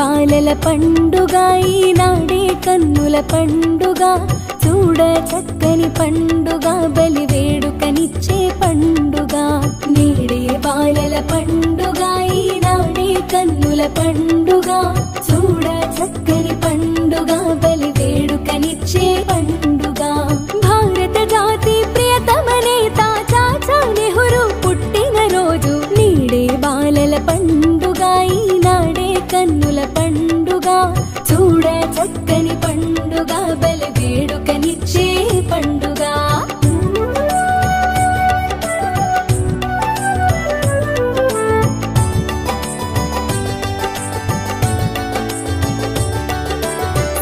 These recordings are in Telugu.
బాలల పండుగ ఈనాడే కన్నుల పండుగ చూడ చక్కని పండుగ బలి వేడుకనిచ్చే పండుగ నేడే బాలల పండుగ ఈనాడే కన్నుల పండుగ చూడ చక్కని పండుగ బలి వేడుకనిచ్చే పండుగ భారత జాతి ప్రియతమ నేత చాచా నెహ్రూ పుట్టిన రోజు నేడే బాలల పండుగ ఈనాడే కన్నుల పండుగ చూడ చక్కని పండుగ బలి వేడుకనిచ్చే పండుగ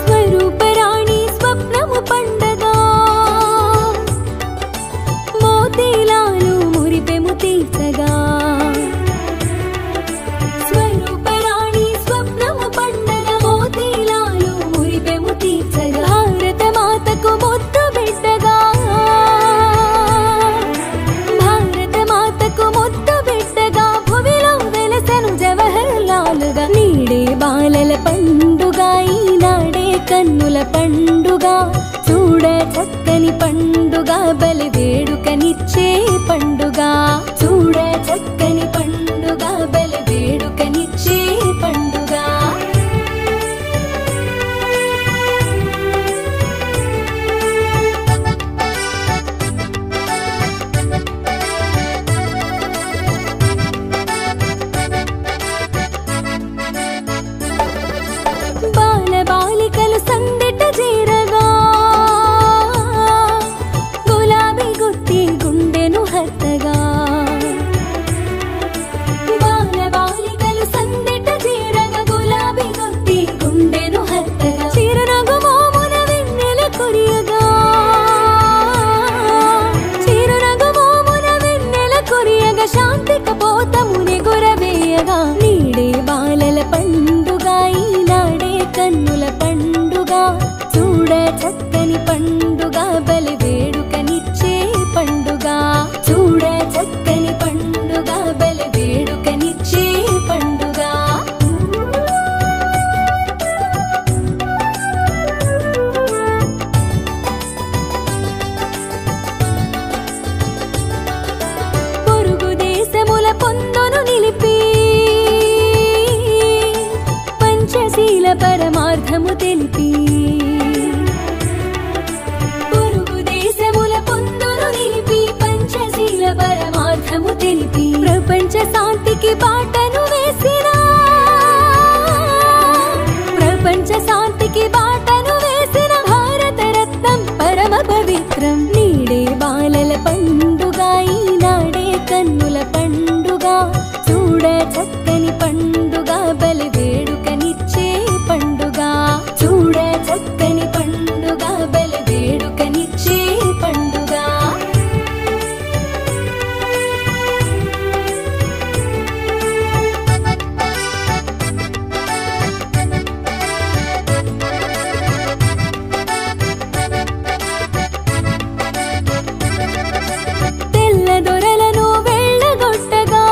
స్వరూపరాణి స్వప్నము పండగ మోతీలాలు మురిపెము తీర్చగా స్వరూపరాణి స్వప్నము పండగ మోతీలాలు మురిపెము తీర్చగా భారత మాతకు ముద్దు బిడ్డగా భారత మాతకు ముద్దు బిడ్డగా భువిలో వెలసెను జవహర్లాలుగా నీడే బాలల పండుగ ఈనాడే కన్నుల పండుగ చూడ చక్కని పండుగ బలి వేడుకనిచ్చే పండుగ చూడ చక్కని పండుగ బలి వేడుకనిచ్చే పండుగ బాల బాలికలు సందెట చేరగా గులాబీ గుత్తి గుండెను హత్తగా బాల బాలికలు సందెట చేరగా గులాబీ గుత్తి గుండెను హత్తగా చిరునగు మోమున వెన్నెల కురియగా చిరునగు మోమున వెన్నెల కురియగా శాంతి కపోతముని గురవేయగా నీడే బాలల పండుగ ఈనాడే కన్నుల పండుగ చూడ చక్కని పండుగ బలి వేడుకనిచ్చే పండుగ చూడ చక్కని పండుగ బలి వేడుకనిచ్చే పండుగ పొరుగు దేశముల పొందును నిలిపి పంచశీల పరమార్థము తెలిపి పొరుగు దేశముల పొందును నిలిపి పంచశీల పరమార్థము తెలిపి ప్రపంచ శాంతికి బాటను వేసిన ప్రపంచ శాంతికి బాటను వేసిన భారత రత్నం పరమ పవిత్రం నీడే బాలల పండుగ ఈనాడే కన్నుల పండుగ చూడ చక్కని పండుగ బలి వేడుకనిచ్చే పండుగ చూడ చక్కని పండుగ బలి వేడుకనిచ్చే పండుగ తెల్ల దొరలను వెళ్ళగొట్టగా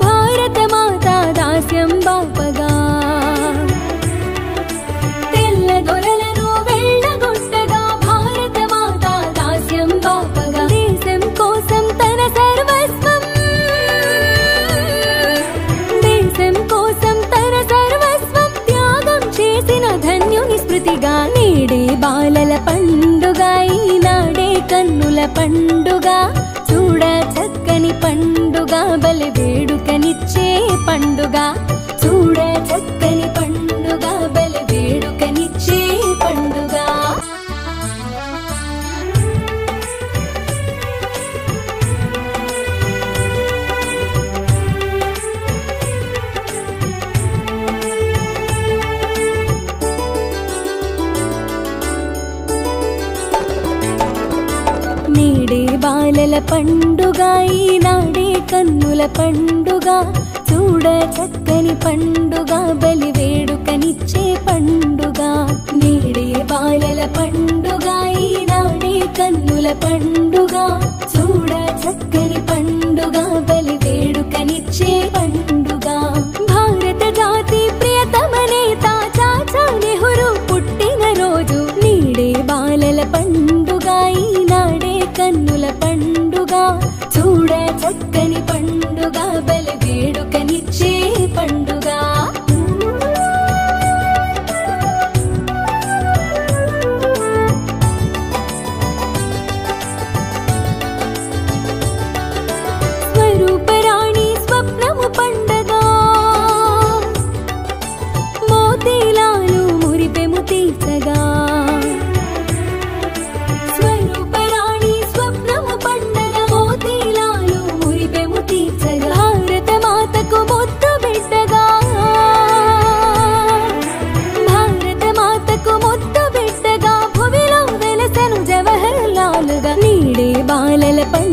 భారత మాత దాస్యం బాపగా తెల్ల దొరలను వెళ్ళగొట్టగా భారత మాత దాస్యం బాపగా దేశం కోసం తన సర్వస్వం దేశం కోసం తన సర్వస్వం త్యాగం చేసిన ధన్యుని స్మృతిగా నేడే బాలల పండుగ ఈనాడే కన్నుల పండుగ చూడ చక్కని పండుగ బలి వేడుకనిచ్చే పండుగ చూడ చక్కని పండుగ బలి వేడుకనిచ్చే పండుగ నేడే బాలల పండుగ ఈనాడే కన్నుల పండుగ చూడ చక్కని పండుగ బలి వేడుకనిచ్చే పండుగ నేడే బాలల పండుగ ఈనాడే కన్నుల పండుగ చూడ చక్కని పండుగ బలి వేడుకనిచ్చే పండుగ బాలల పండుగ